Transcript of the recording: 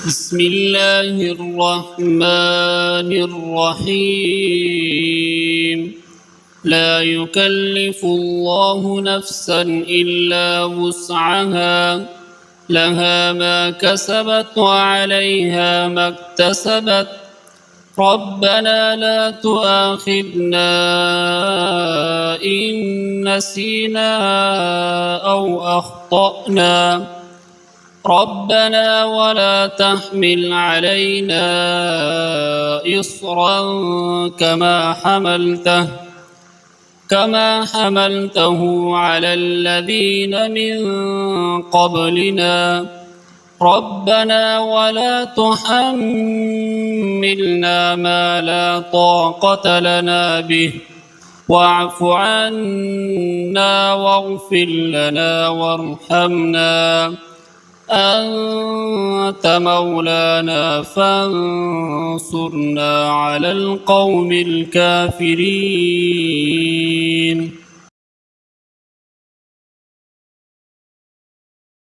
بسم الله الرحمن الرحيم. لا يكلف الله نفسا إلا وسعها، لها ما كسبت وعليها ما اكتسبت. ربنا لا تؤاخذنا إن نسينا أو أخطأنا. ربنا ولا تحمل علينا إصرا كما حملته على الذين من قبلنا. ربنا ولا تحملنا ما لا طاقة لنا به، واعف عنا واغفر لنا وارحمنا، أنت مولانا فانصرنا على القوم الكافرين.